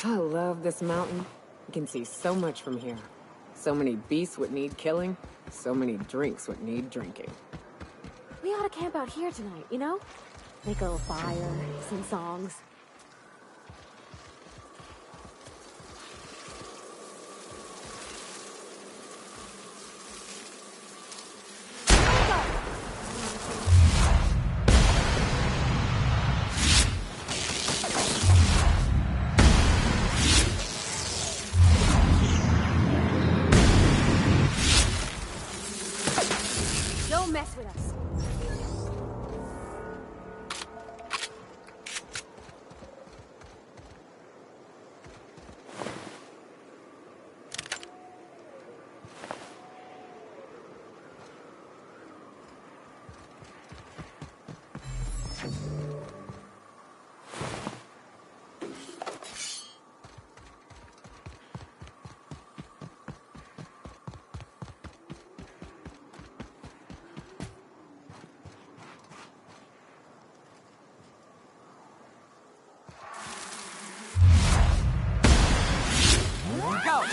I love this mountain. You can see so much from here. So many beasts would need killing, so many drinks would need drinking. We ought to camp out here tonight, you know? Make a little fire, sing songs. Don't mess with us. Go!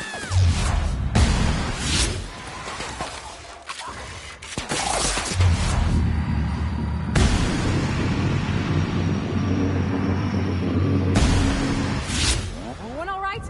Everyone all right?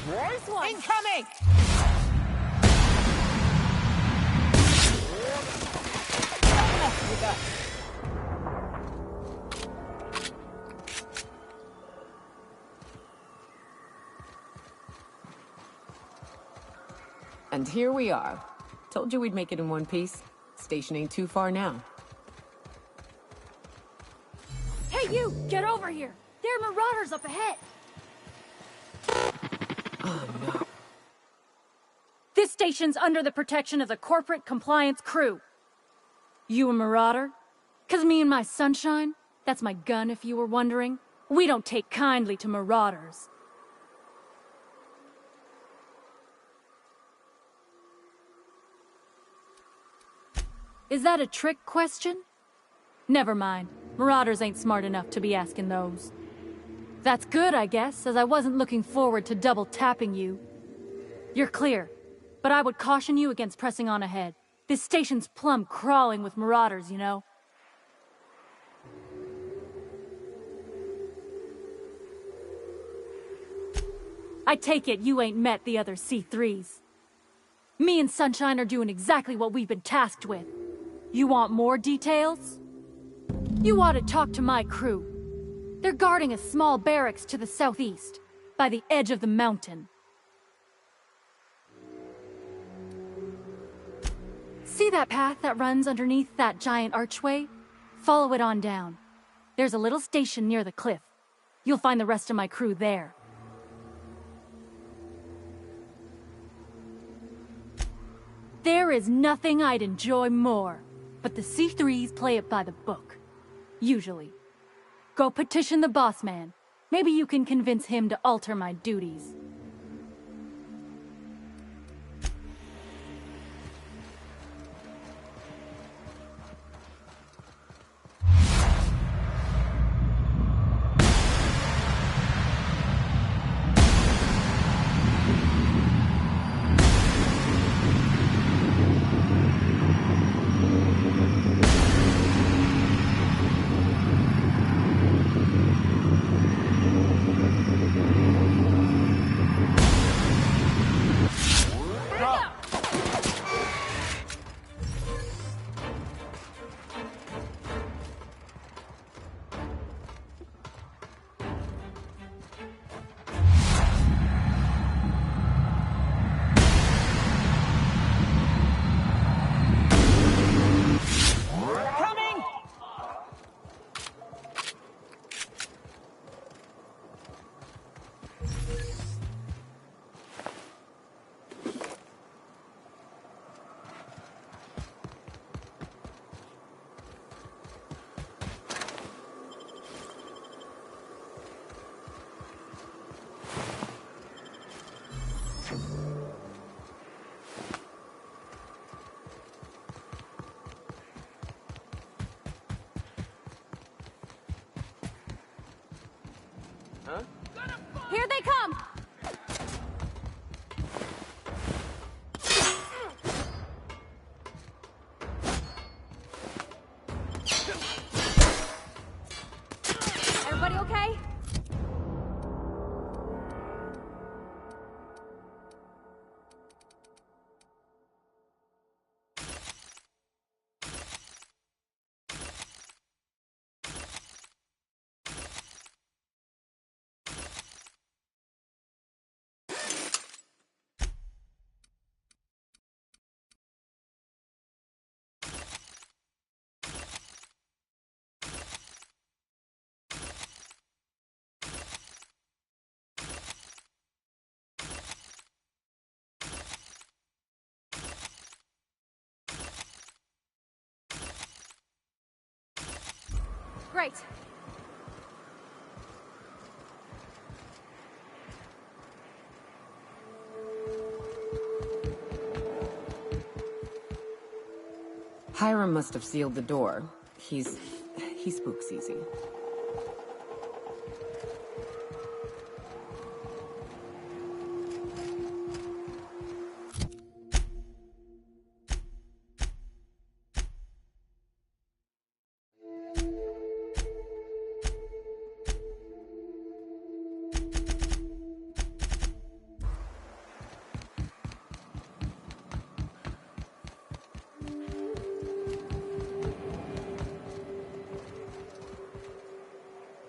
Nice one! Incoming! Don't mess with us. And here we are. Told you we'd make it in one piece. Station ain't too far now. Hey, you! Get over here! There are marauders up ahead! Oh, no. This station's under the protection of the Corporate Compliance Crew. You a marauder? 'Cause me and my sunshine, that's my gun if you were wondering, we don't take kindly to marauders. Is that a trick question? Never mind. Marauders ain't smart enough to be asking those. That's good, I guess, as I wasn't looking forward to double tapping you. You're clear, but I would caution you against pressing on ahead. This station's plumb crawling with marauders, you know. I take it you ain't met the other C3s. Me and Sunshine are doing exactly what we've been tasked with. You want more details? You ought to talk to my crew. They're guarding a small barracks to the southeast, by the edge of the mountain. See that path that runs underneath that giant archway? Follow it on down. There's a little station near the cliff. You'll find the rest of my crew there. There is nothing I'd enjoy more, but the C3s play it by the book. Usually. Go petition the boss man. Maybe you can convince him to alter my duties. Here they come! Everybody okay? Great. Hiram must have sealed the door. He spooks easy.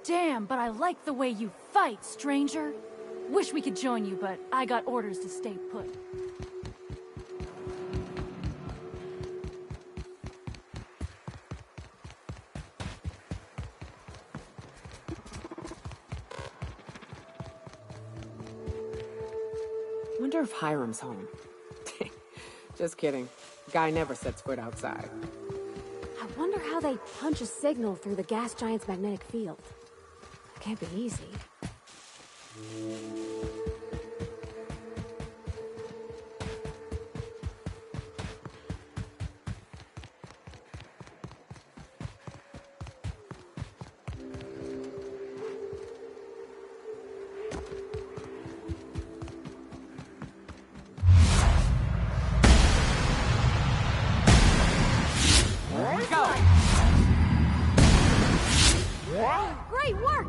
Damn, but I like the way you fight, stranger. Wish we could join you, but I got orders to stay put. Wonder if Hiram's home. Just kidding. Guy never sets foot outside. I wonder how they punch a signal through the gas giant's magnetic field. Can't be easy. Great work!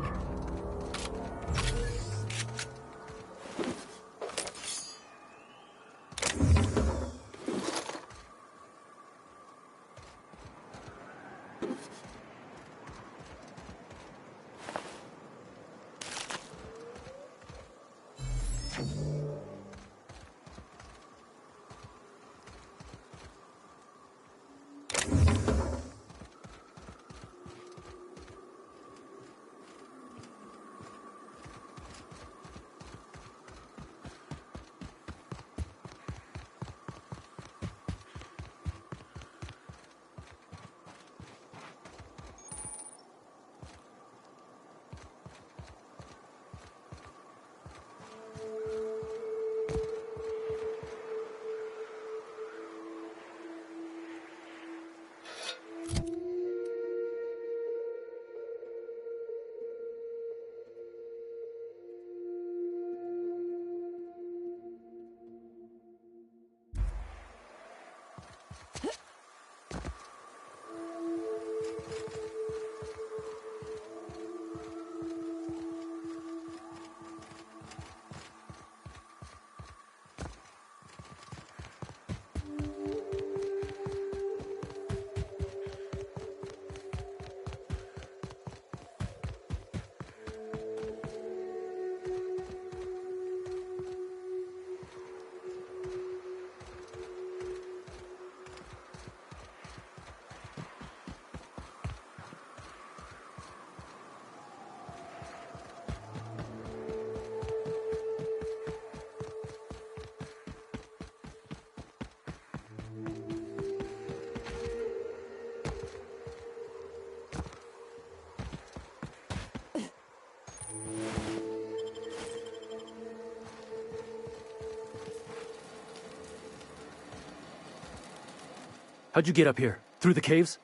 How'd you get up here? Through the caves?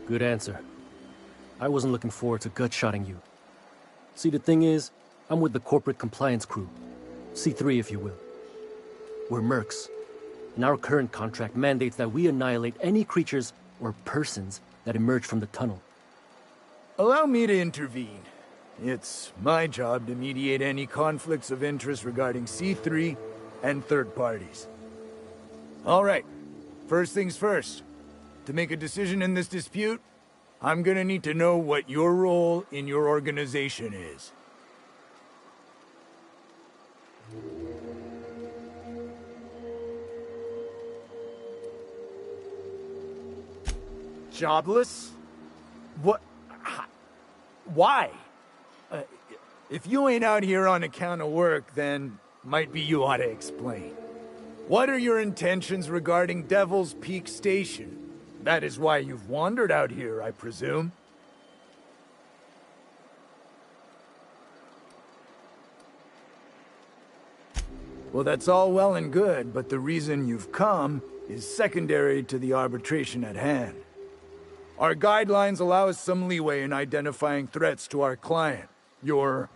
Good answer. I wasn't looking forward to gut-shotting you. See, the thing is, I'm with the corporate compliance crew. C3, if you will. We're mercs, and our current contract mandates that we annihilate any creatures or persons that emerge from the tunnel. Allow me to intervene. It's my job to mediate any conflicts of interest regarding C3 and third parties. All right, first things first. To make a decision in this dispute, I'm gonna need to know what your role in your organization is. Jobless? What? Why? If you ain't out here on account of work, then might be you ought to explain. What are your intentions regarding Devil's Peak Station? That is why you've wandered out here, I presume. Well, that's all well and good, but the reason you've come is secondary to the arbitration at hand. Our guidelines allow us some leeway in identifying threats to our client. Your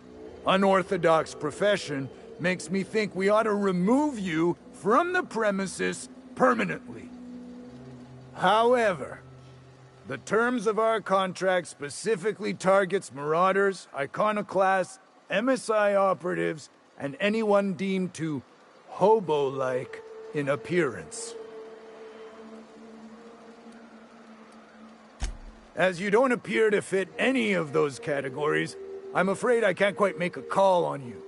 unorthodox profession makes me think we ought to remove you from the premises permanently. However, the terms of our contract specifically targets marauders, iconoclasts, MSI operatives, and anyone deemed to hobo-like in appearance. As you don't appear to fit any of those categories, I'm afraid I can't quite make a call on you.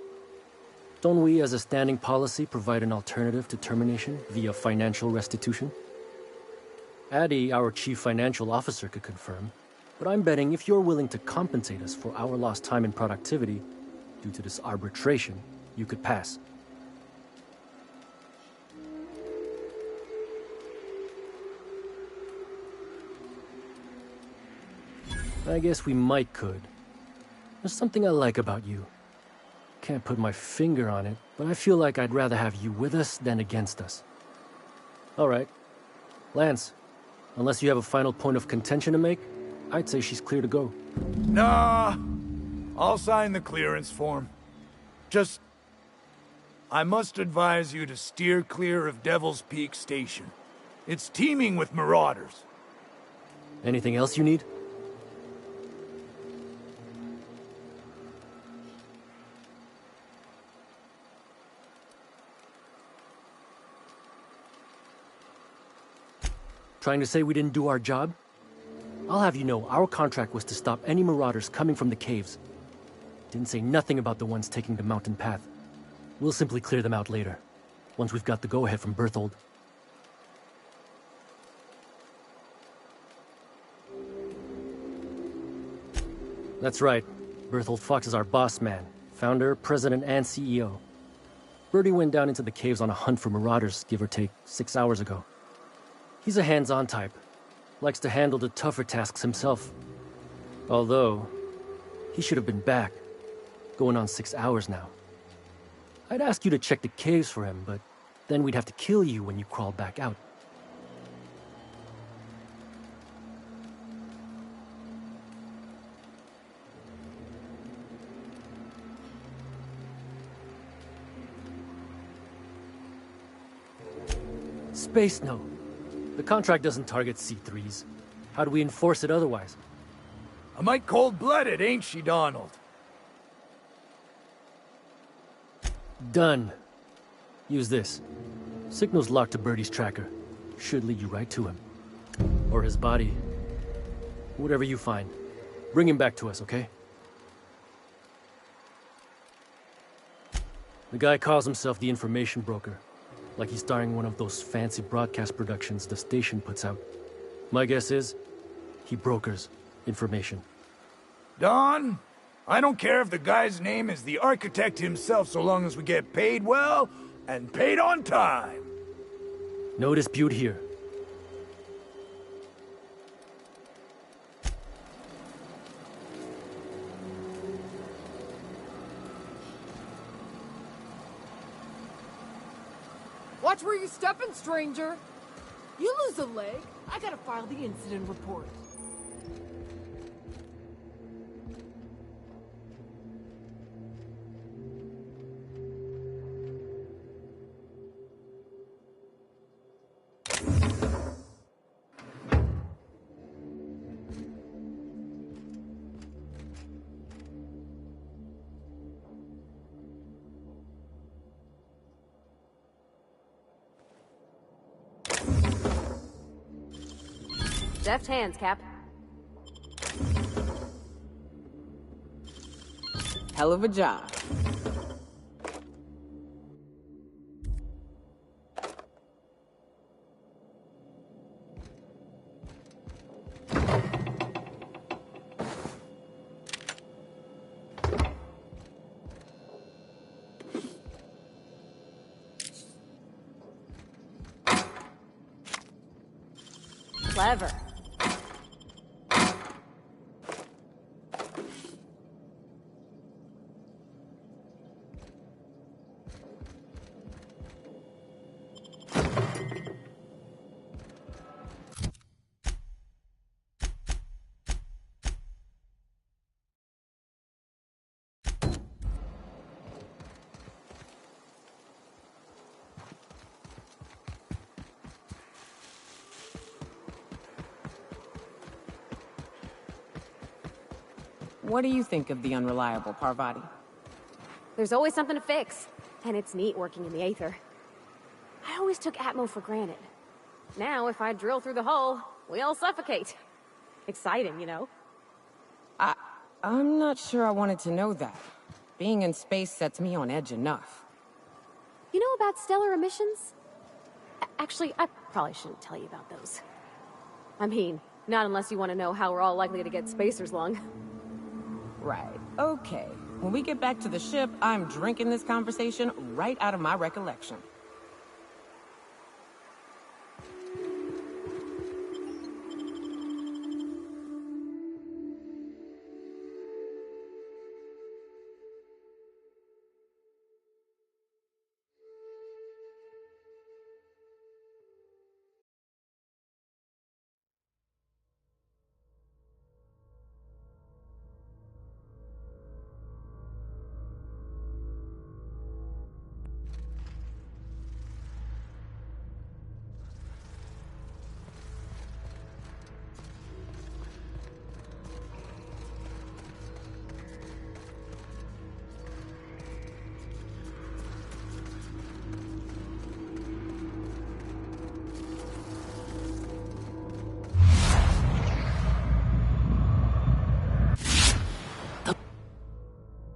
Don't we, as a standing policy, provide an alternative to termination via financial restitution? Addy, our chief financial officer, could confirm, but I'm betting if you're willing to compensate us for our lost time and productivity due to this arbitration, you could pass. I guess we might could. There's something I like about you. Can't put my finger on it, but I feel like I'd rather have you with us than against us. All right. Lance, unless you have a final point of contention to make, I'd say she's clear to go. Nah, I'll sign the clearance form. Just, I must advise you to steer clear of Devil's Peak Station. It's teeming with marauders. Anything else you need? Trying to say we didn't do our job? I'll have you know, our contract was to stop any marauders coming from the caves. Didn't say nothing about the ones taking the mountain path. We'll simply clear them out later, once we've got the go-ahead from Berthold. That's right. Berthold Fox is our boss man, founder, president, and CEO. Bertie went down into the caves on a hunt for marauders, give or take, 6 hours ago. He's a hands-on type. Likes to handle the tougher tasks himself. Although, he should have been back. Going on 6 hours now. I'd ask you to check the caves for him, but then we'd have to kill you when you crawl back out. Space No. The contract doesn't target C3s. How do we enforce it otherwise? A mite cold-blooded, ain't she, Donald? Done. Use this. Signal's locked to Bertie's tracker. Should lead you right to him. Or his body. Whatever you find. Bring him back to us, okay? The guy calls himself the information broker. Like he's starring one of those fancy broadcast productions the station puts out. My guess is, he brokers information. Don, I don't care if the guy's name is the architect himself so long as we get paid well and paid on time. No dispute here. Watch where you're stepping, stranger. You lose a leg, I gotta file the incident report. Deft hands, Cap. Hell of a job. Clever. What do you think of the unreliable Parvati? There's always something to fix, and it's neat working in the Aether. I always took Atmo for granted. Now, if I drill through the hull, we all suffocate. Exciting, you know? I'm not sure I wanted to know that. Being in space sets me on edge enough. You know about stellar emissions? Actually, I probably shouldn't tell you about those. I mean, not unless you want to know how we're all likely to get spacers lung. Right. Okay. When we get back to the ship, I'm drinking this conversation right out of my recollection.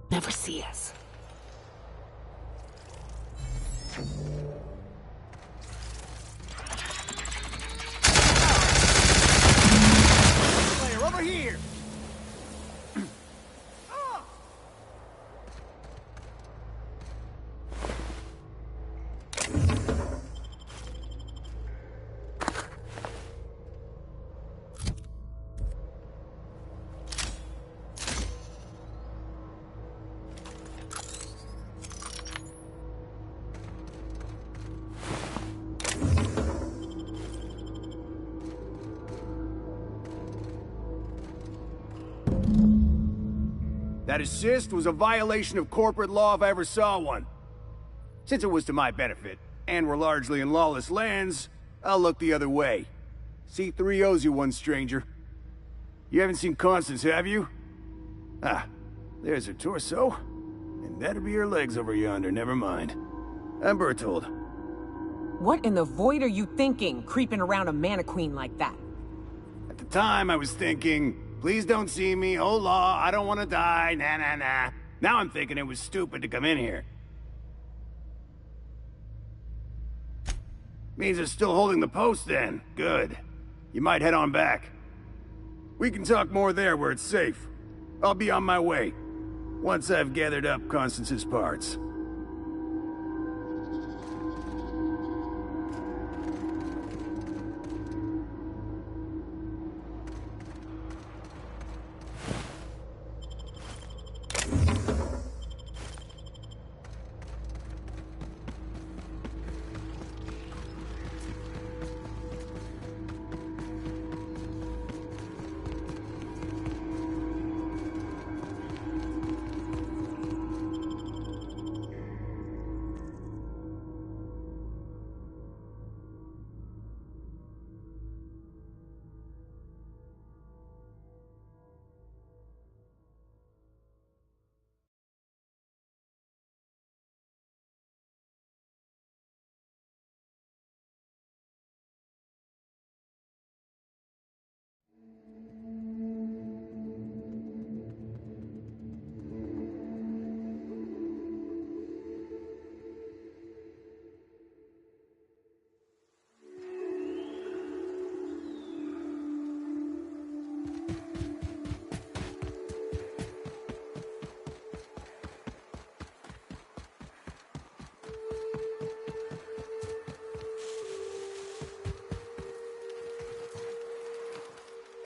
Never see us. Player, over here! That assist was a violation of corporate law if I ever saw one. Since it was to my benefit, and we're largely in lawless lands, I'll look the other way. C3 owes you one, stranger. You haven't seen Constance, have you? Ah, there's her torso. And that'll be her legs over yonder, never mind. I'm Bertold. What in the void are you thinking, creeping around a mannequin like that? At the time, I was thinking, please don't see me, oh law, I don't want to die, nah nah nah. Now I'm thinking it was stupid to come in here. Means they're still holding the post then. Good. You might head on back. We can talk more there where it's safe. I'll be on my way. Once I've gathered up Constance's parts.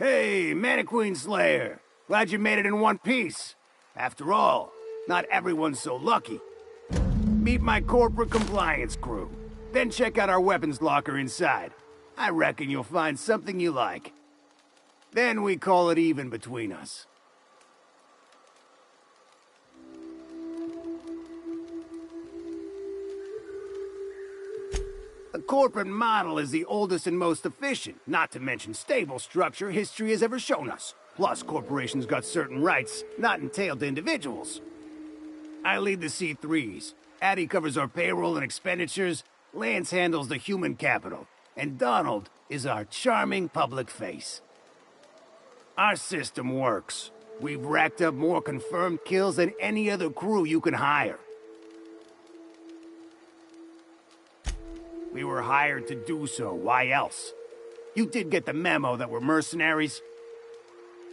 Hey, Mannequin Slayer. Glad you made it in one piece. After all, not everyone's so lucky. Meet my corporate compliance crew. Then check out our weapons locker inside. I reckon you'll find something you like. Then we call it even between us. The corporate model is the oldest and most efficient, not to mention stable structure history has ever shown us. Plus, corporations got certain rights not entailed to individuals. I lead the C3s. Addie covers our payroll and expenditures, Lance handles the human capital, and Donald is our charming public face. Our system works. We've racked up more confirmed kills than any other crew you can hire. We were hired to do so, why else? You did get the memo that we're mercenaries?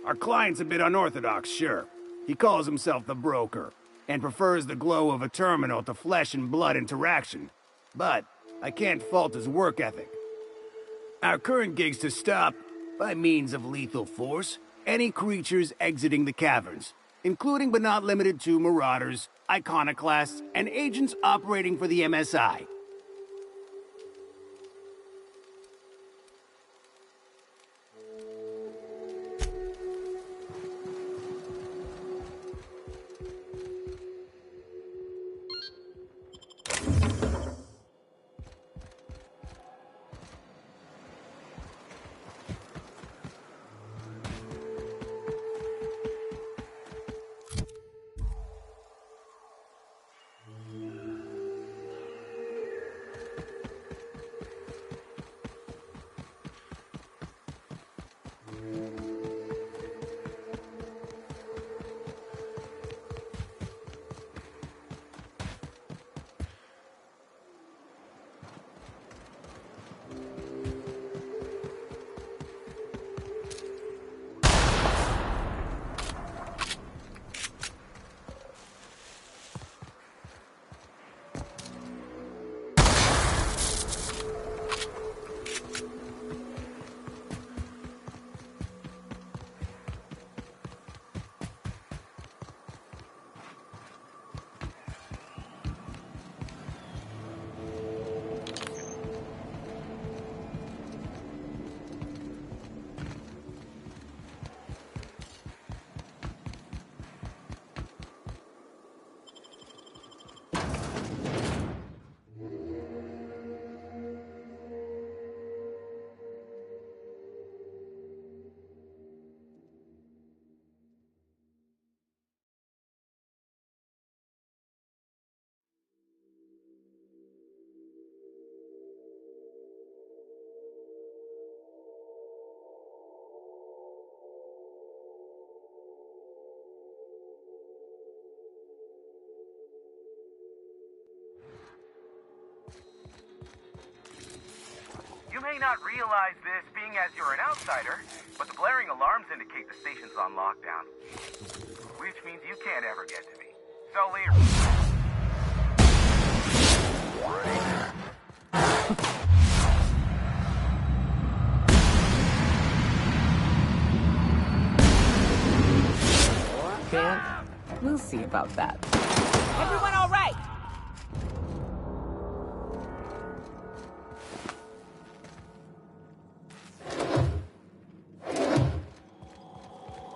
Our client's a bit unorthodox, sure. He calls himself the broker, and prefers the glow of a terminal to flesh and blood interaction. But I can't fault his work ethic. Our current gig's to stop, by means of lethal force, any creatures exiting the caverns, including but not limited to marauders, iconoclasts, and agents operating for the MSI. You may not realize this being as you're an outsider, but the blaring alarms indicate the station's on lockdown. Which means you can't ever get to me. So leave. Can't? We'll see about that. Everyone all right?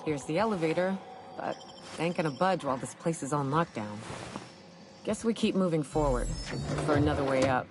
Here's the elevator, but ain't gonna budge while this place is on lockdown. Guess we keep moving forward, look for another way up.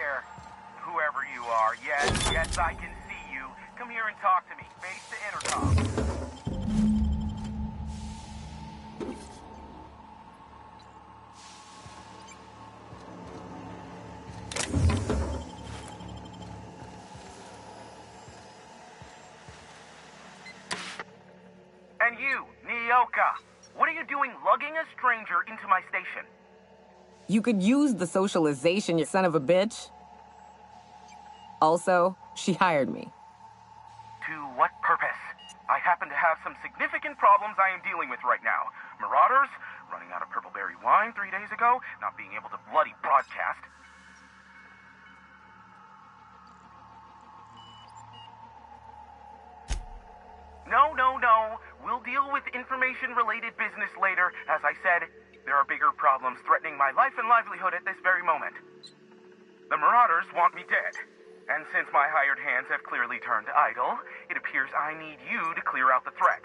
there, whoever you are. Yes, I can see you. Come here and talk to me. Face the intercom. And you, Nyoka, what are you doing lugging a stranger into my station? You could use the socialization, you son of a bitch. Also, she hired me. To what purpose? I happen to have some significant problems I am dealing with right now. Marauders, running out of purple berry wine 3 days ago, not being able to bloody broadcast. No. We'll deal with information-related business later. As I said, there are bigger problems threatening my life and livelihood at this very moment. The Marauders want me dead. And since my hired hands have clearly turned idle, it appears I need you to clear out the threat.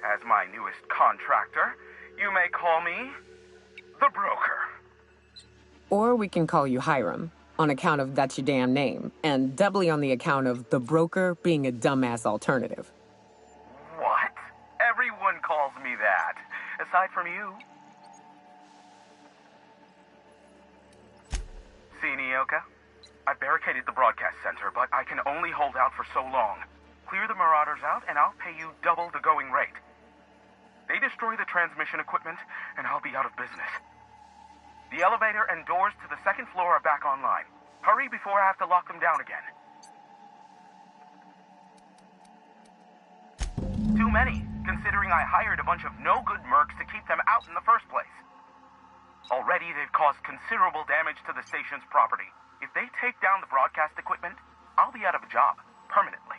As my newest contractor, you may call me the Broker. Or we can call you Hiram, on account of that's your damn name, and doubly on the account of the Broker being a dumbass alternative. What? Everyone calls me that, aside from you. See, Nyoka? I barricaded the broadcast center, but I can only hold out for so long. Clear the Marauders out, and I'll pay you double the going rate. They destroy the transmission equipment, and I'll be out of business. The elevator and doors to the second floor are back online. Hurry before I have to lock them down again. Too many, considering I hired a bunch of no-good mercs to keep them out in the first place. Already, they've caused considerable damage to the station's property. If they take down the broadcast equipment, I'll be out of a job, permanently.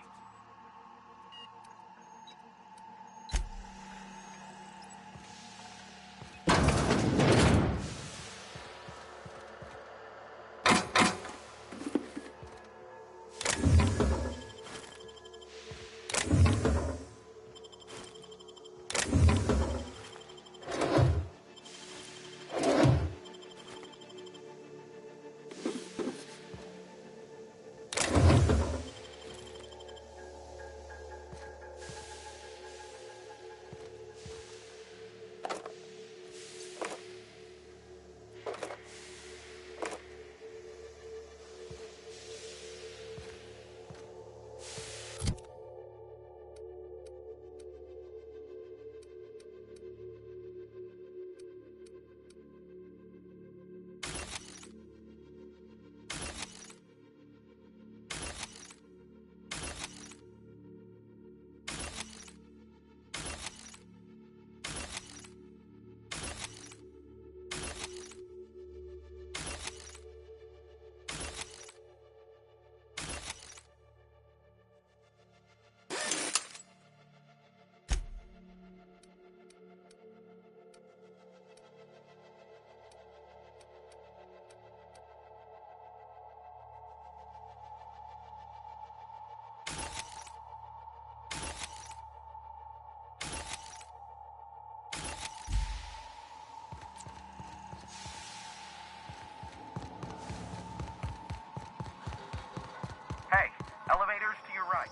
Hey, elevators to your right.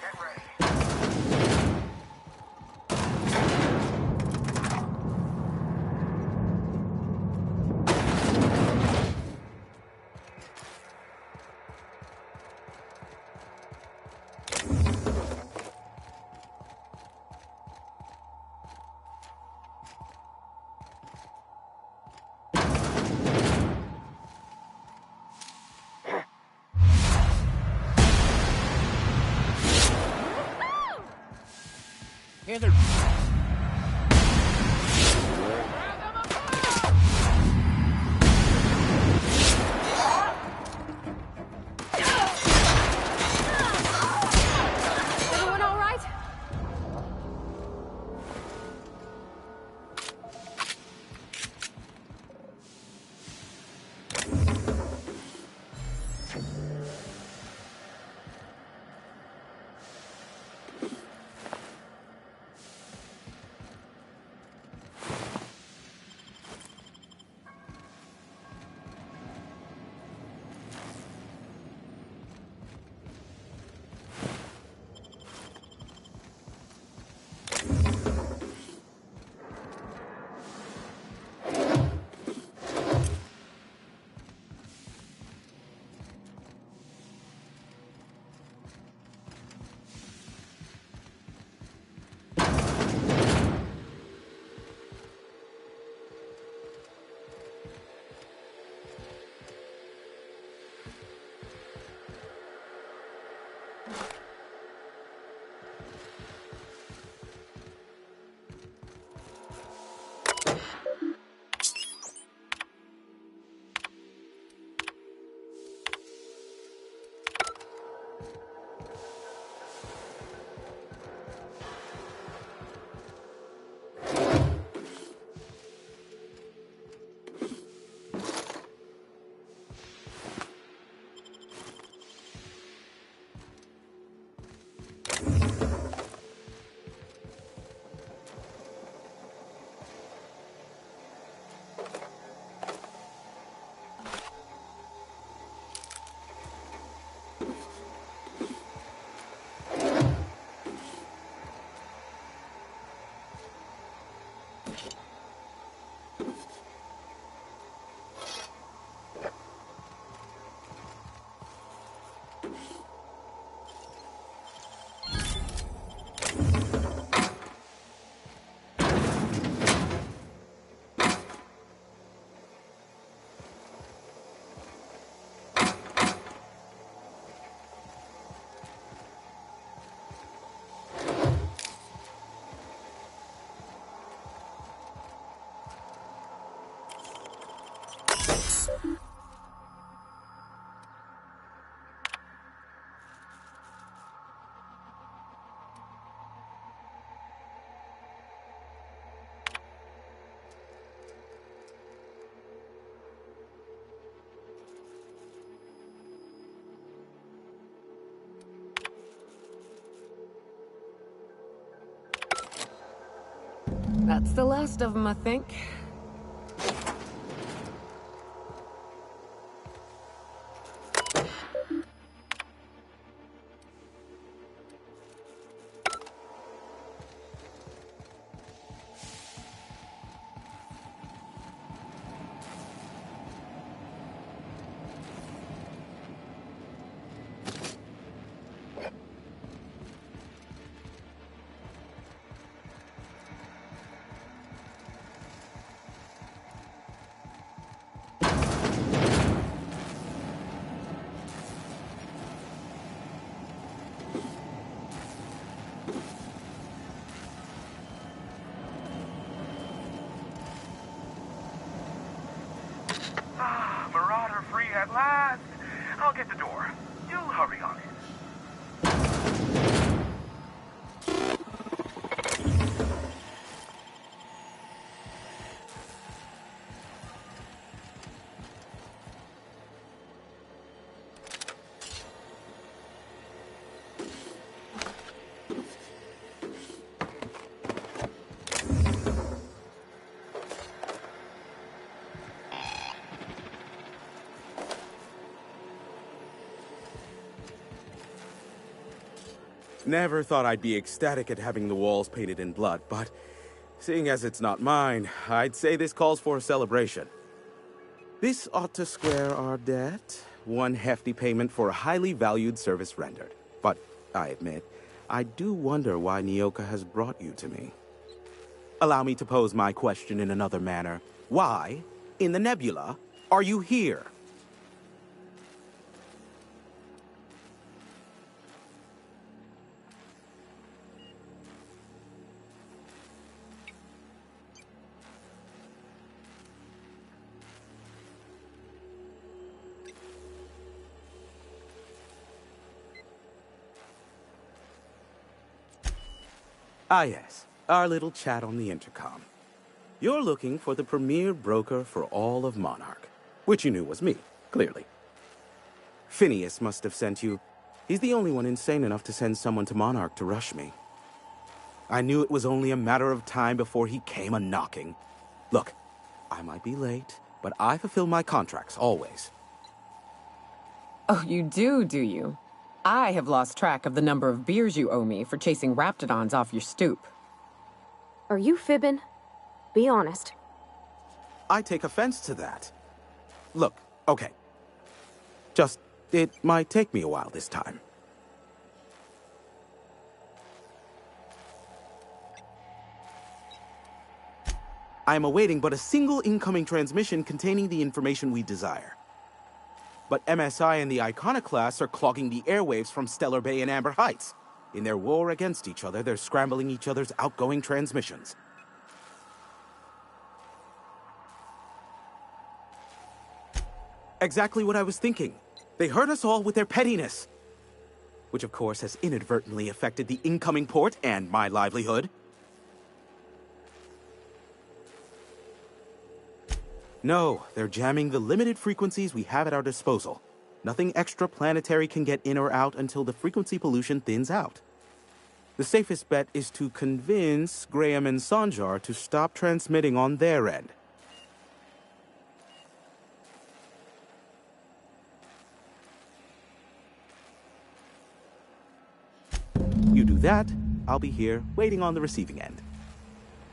Get ready. Here's a... Everyone all right? That's the last of them, I think. Marauder free at last. I'll get the door. You hurry on it. Never thought I'd be ecstatic at having the walls painted in blood, but seeing as it's not mine, I'd say this calls for a celebration. This ought to square our debt. One hefty payment for a highly valued service rendered. But I admit, I do wonder why Nyoka has brought you to me. Allow me to pose my question in another manner. Why, in the nebula, are you here? Ah yes, our little chat on the intercom. You're looking for the premier broker for all of Monarch, which you knew was me, clearly. Phineas must have sent you. He's the only one insane enough to send someone to Monarch to rush me. I knew it was only a matter of time before he came a-knocking. Look, I might be late, but I fulfill my contracts, always. Oh, you do you? I have lost track of the number of beers you owe me for chasing Raptidons off your stoop. Are you fibbing? Be honest. I take offense to that. Look, okay. It might take me a while this time. I am awaiting but a single incoming transmission containing the information we desire. But MSI and the Iconoclasts are clogging the airwaves from Stellar Bay and Amber Heights. In their war against each other, they're scrambling each other's outgoing transmissions. Exactly what I was thinking. They hurt us all with their pettiness. Which of course has inadvertently affected the incoming port and my livelihood. No, they're jamming the limited frequencies we have at our disposal. Nothing extraplanetary can get in or out until the frequency pollution thins out. The safest bet is to convince Graham and Sanjar to stop transmitting on their end. You do that, I'll be here, waiting on the receiving end.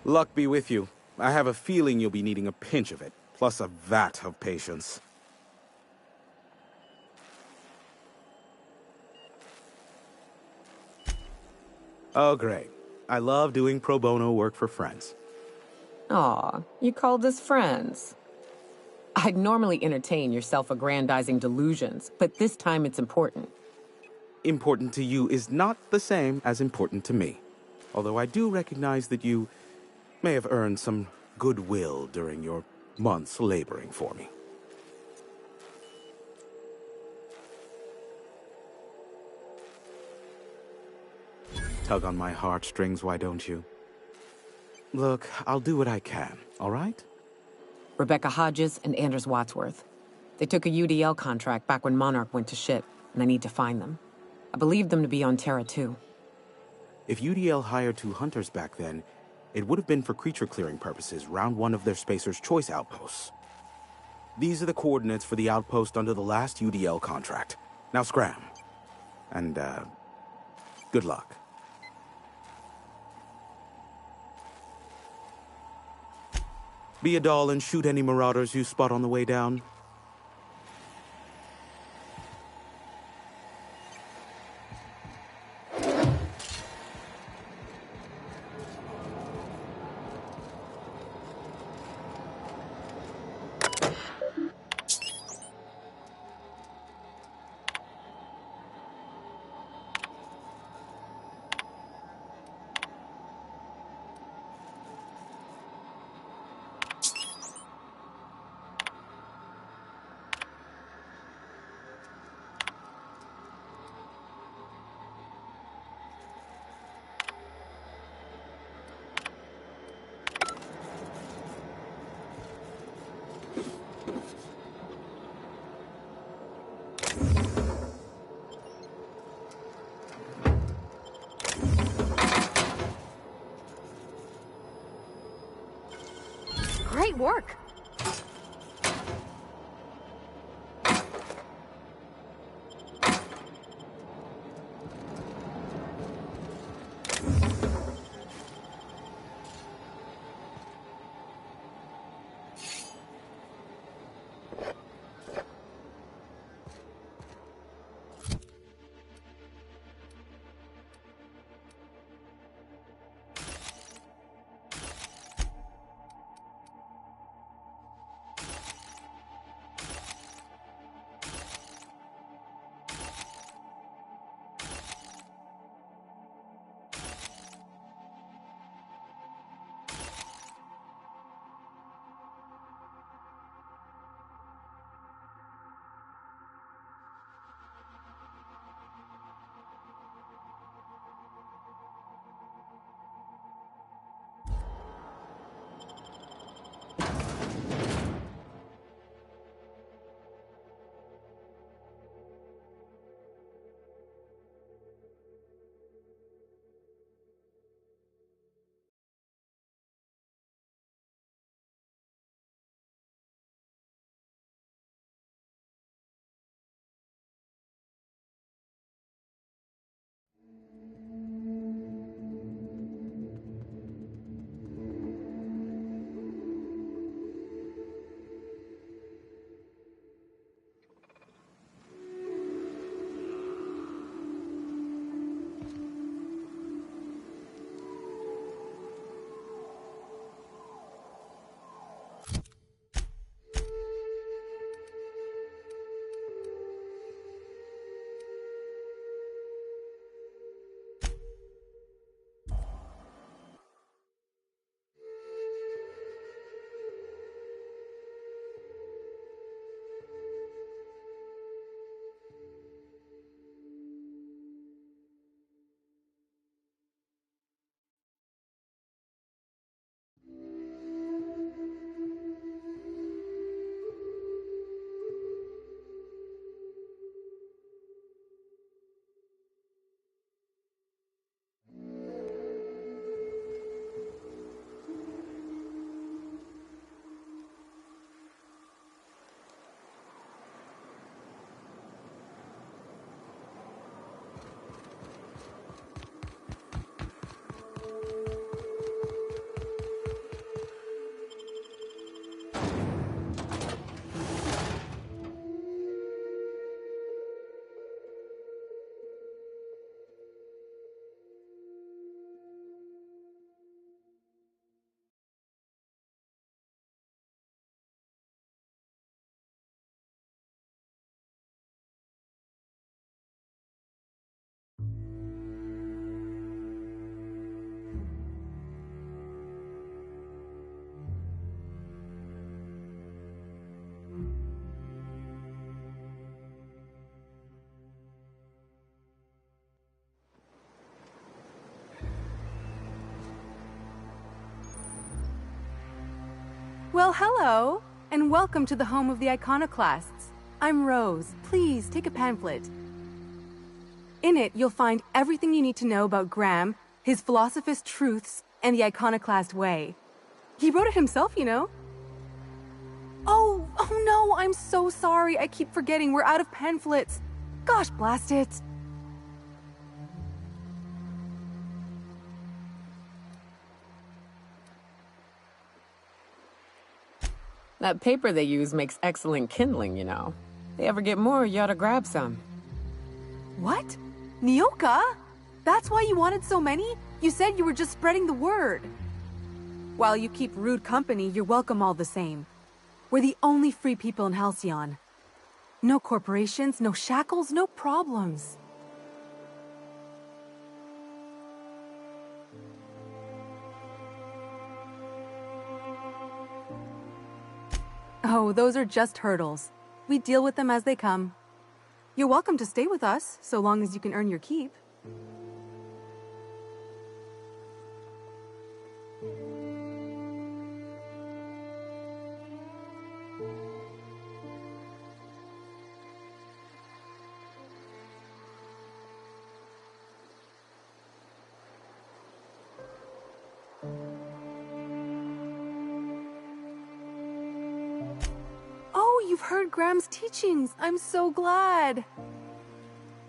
Luck be with you. I have a feeling you'll be needing a pinch of it, plus a vat of patience. Oh, great. I love doing pro bono work for friends. Aw, you called us friends. I'd normally entertain your self-aggrandizing delusions, but this time it's important. Important to you is not the same as important to me. Although I do recognize that you may have earned some goodwill during your months laboring for me. Tug on my heartstrings, why don't you? Look, I'll do what I can, all right? Rebecca Hodges and Anders Wadsworth. They took a UDL contract back when Monarch went to ship, and I need to find them. I believe them to be on Terra too. If UDL hired 2 hunters back then, it would have been for creature clearing purposes round one of their Spacer's Choice outposts. These are the coordinates for the outpost under the last UDL contract. Now scram. And, good luck. Be a doll and shoot any marauders you spot on the way down. Great work! Well, hello, and welcome to the home of the Iconoclasts. I'm Rose. Please, take a pamphlet. In it, you'll find everything you need to know about Graham, his Philosophist truths, and the Iconoclast way. He wrote it himself, you know. Oh no, I'm so sorry. I keep forgetting we're out of pamphlets. Gosh, blast it. That paper they use makes excellent kindling, you know. If they ever get more, you ought to grab some. What? Nyoka? That's why you wanted so many? You said you were just spreading the word. While you keep rude company, you're welcome all the same. We're the only free people in Halcyon. No corporations, no shackles, no problems. Oh, those are just hurdles. We deal with them as they come. You're welcome to stay with us, so long as you can earn your keep. Oh, you've heard Graham's teachings. I'm so glad.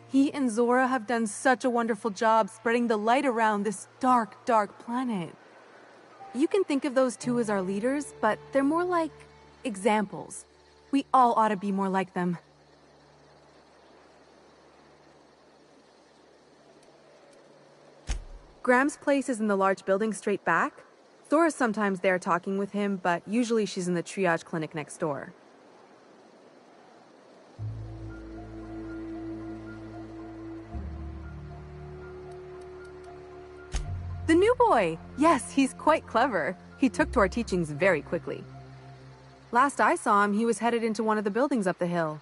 He and Zora have done such a wonderful job spreading the light around this dark, dark planet. You can think of those two as our leaders, but they're more like examples. We all ought to be more like them. Graham's place is in the large building straight back. Zora's sometimes there talking with him, but usually she's in the triage clinic next door. The new boy! Yes, he's quite clever. He took to our teachings very quickly. Last I saw him, he was headed into one of the buildings up the hill.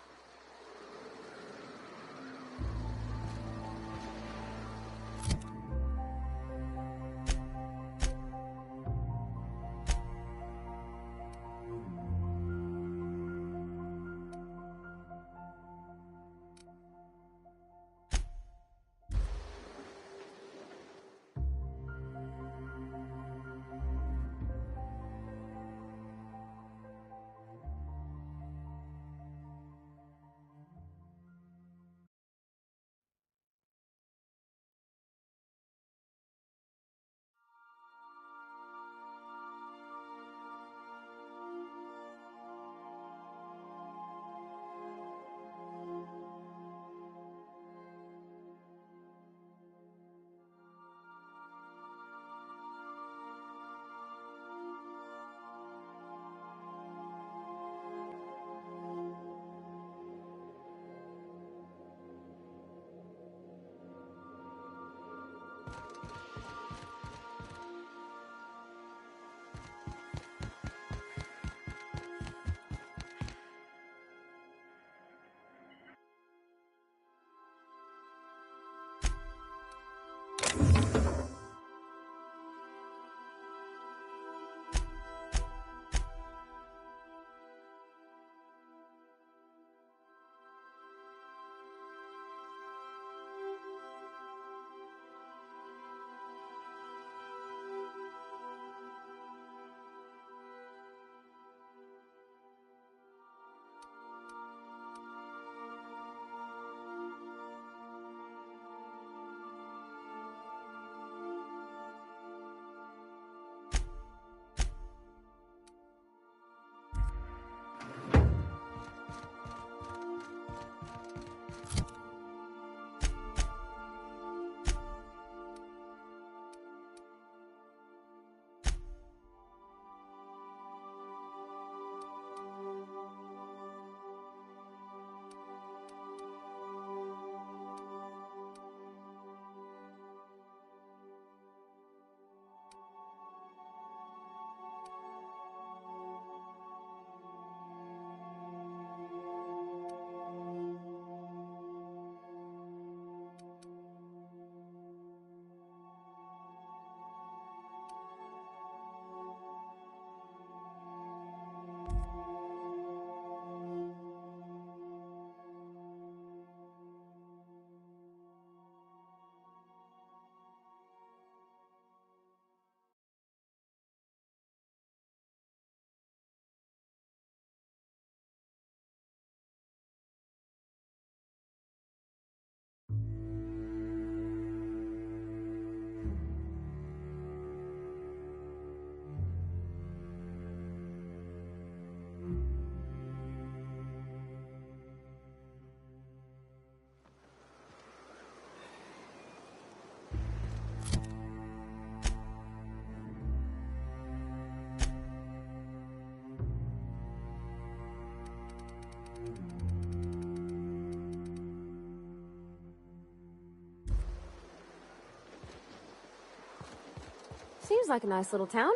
Seems like a nice little town.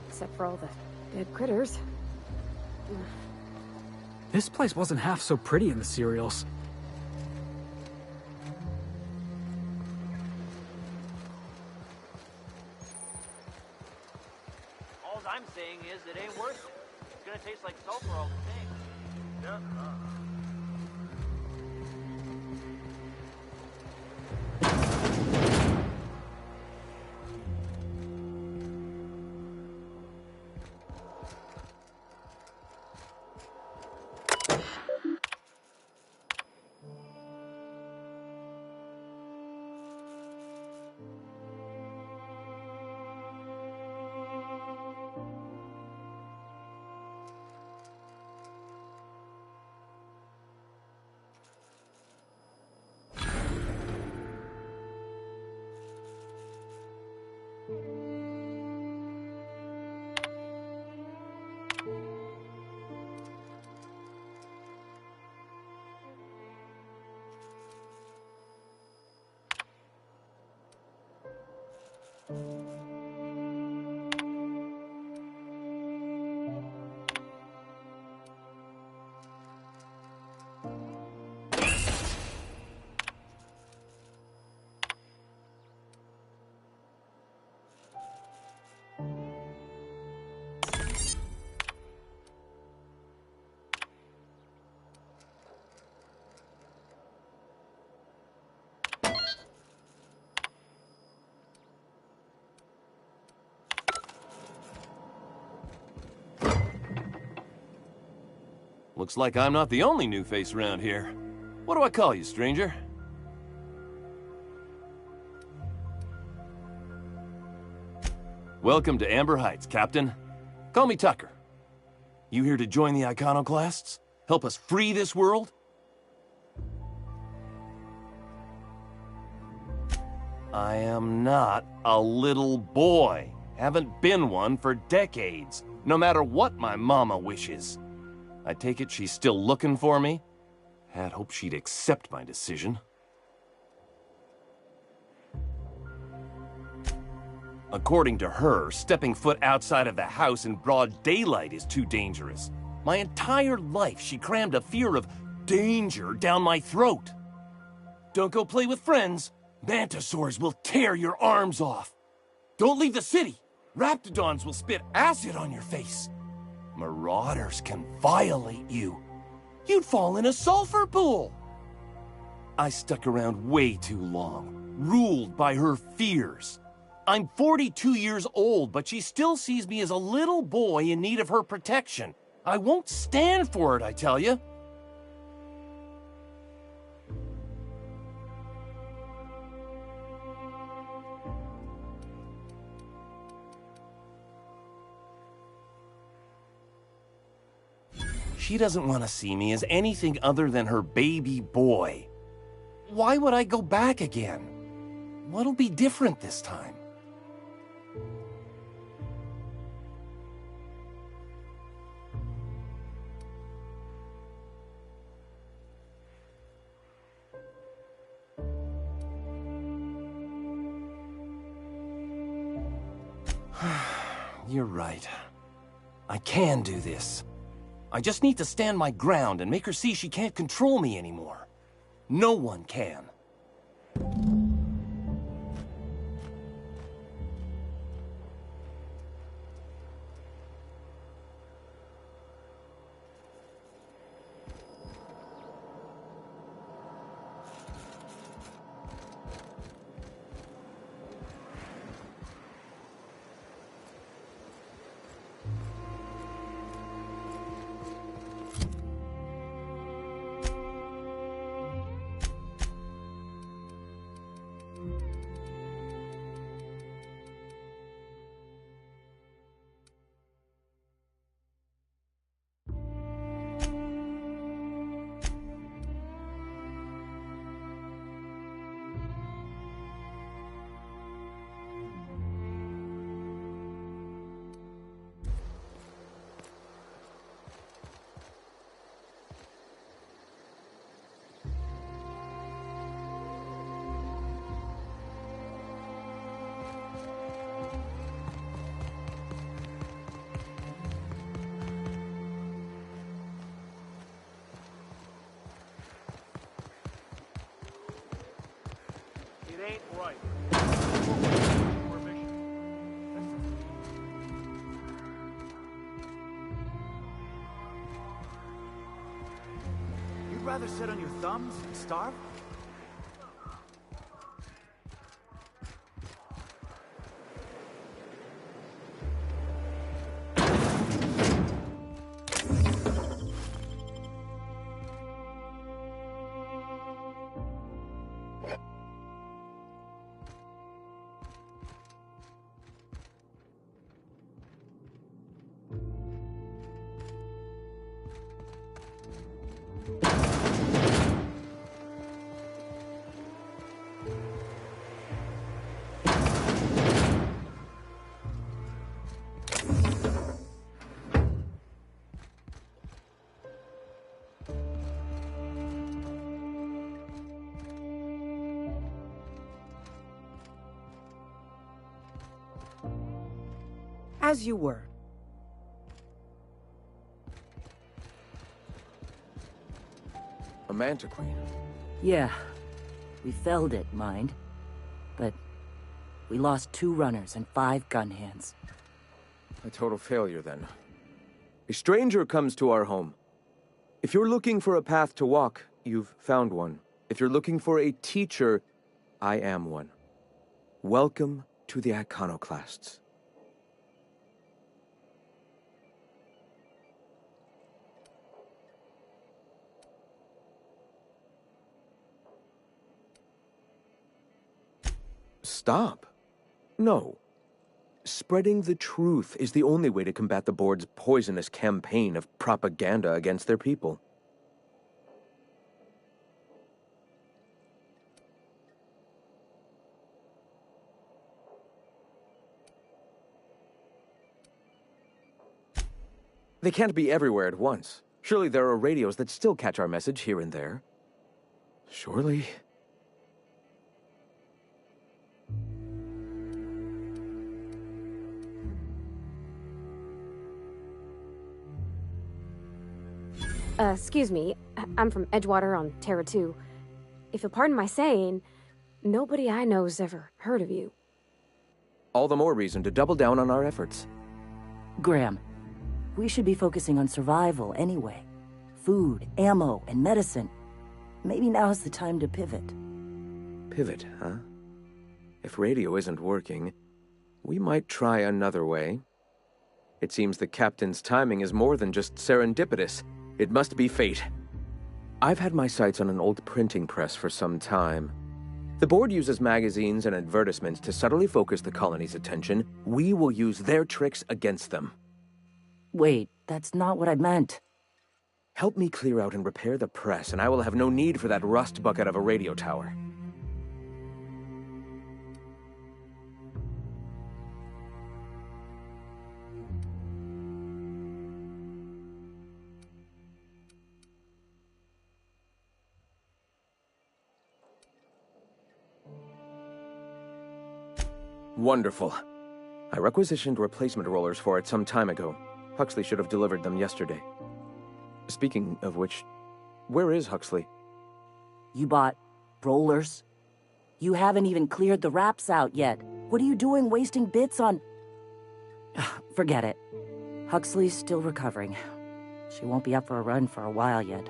Except for all the dead critters. This place wasn't half so pretty in the serials. All I'm saying is it ain't worth it. It's gonna taste like sulfur all the same. Looks like I'm not the only new face around here. What do I call you, stranger? Welcome to Amber Heights, Captain. Call me Tucker. You here to join the Iconoclasts? Help us free this world? I am not a little boy. Haven't been one for decades, no matter what my mama wishes. I take it she's still looking for me? Had hoped she'd accept my decision. According to her, stepping foot outside of the house in broad daylight is too dangerous. My entire life, she crammed a fear of danger down my throat. Don't go play with friends. Mantisaurs will tear your arms off. Don't leave the city. Raptidons will spit acid on your face. Marauders can violate you. You'd fall in a sulfur pool. I stuck around way too long, ruled by her fears. I'm 42 years old, but she still sees me as a little boy in need of her protection. I won't stand for it, I tell you. She doesn't want to see me as anything other than her baby boy. Why would I go back again? What'll be different this time? You're right. I can do this. I just need to stand my ground and make her see she can't control me anymore. No one can. It ain't right. You'd rather sit on your thumbs and starve? As you were. A Mantiqueen. Yeah. We felled it, mind. But we lost 2 runners and 5 gun hands. A total failure, then. A stranger comes to our home. If you're looking for a path to walk, you've found one. If you're looking for a teacher, I am one. Welcome to the Iconoclasts. Stop. No. Spreading the truth is the only way to combat the board's poisonous campaign of propaganda against their people. They can't be everywhere at once. Surely there are radios that still catch our message here and there. Surely... Excuse me. I'm from Edgewater on Terra 2. If you'll pardon my saying, nobody I know's ever heard of you. All the more reason to double down on our efforts. Graham, we should be focusing on survival anyway. Food, ammo, and medicine. Maybe now's the time to pivot. Pivot, huh? If radio isn't working, we might try another way. It seems the captain's timing is more than just serendipitous. It must be fate. I've had my sights on an old printing press for some time. The board uses magazines and advertisements to subtly focus the colony's attention. We will use their tricks against them. Wait, that's not what I meant. Help me clear out and repair the press, and I will have no need for that rust bucket of a radio tower. Wonderful. I requisitioned replacement rollers for it some time ago. Huxley should have delivered them yesterday. Speaking of which, where is Huxley? You bought rollers? You haven't even cleared the wraps out yet. What are you doing wasting bits on... Forget it. Huxley's still recovering. She won't be up for a run for a while yet.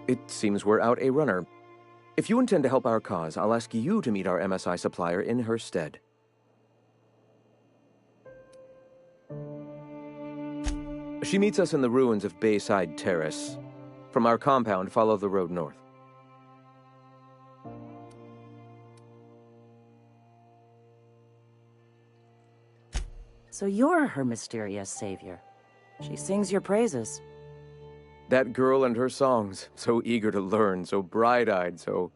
It seems we're out a runner. If you intend to help our cause, I'll ask you to meet our MSI supplier in her stead. She meets us in the ruins of Bayside Terrace. From our compound, follow the road north. So you're her mysterious savior. She sings your praises. That girl and her songs, so eager to learn, so bright-eyed, so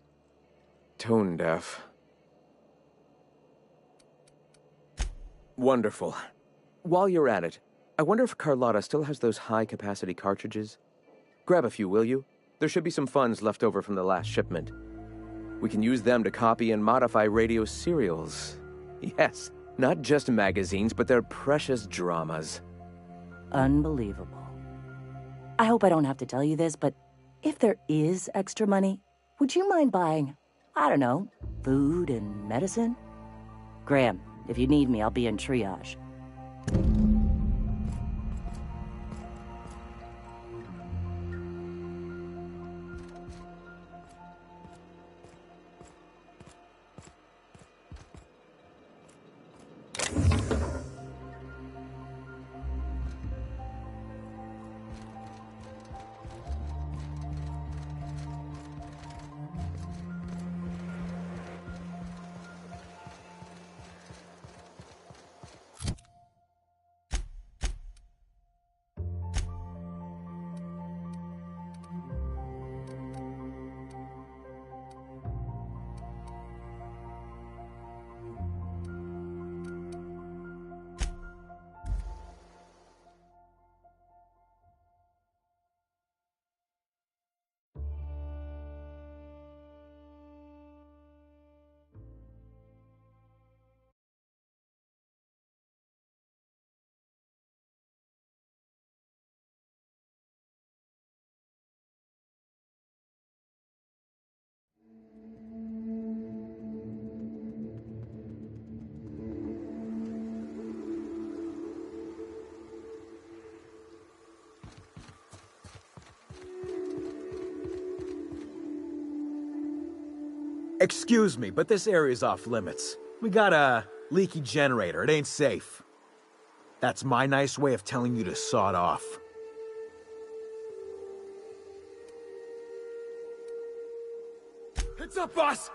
tone-deaf. Wonderful. While you're at it, I wonder if Carlotta still has those high-capacity cartridges? Grab a few, will you? There should be some funds left over from the last shipment. We can use them to copy and modify radio serials. Yes, not just magazines, but their precious dramas. Unbelievable. I hope I don't have to tell you this, but if there is extra money, would you mind buying I don't know, food and medicine? Graham, if you need me, I'll be in triage. Excuse me, but this area's off limits. We got a leaky generator. It ain't safe. That's my nice way of telling you to sod off. Heads up, boss!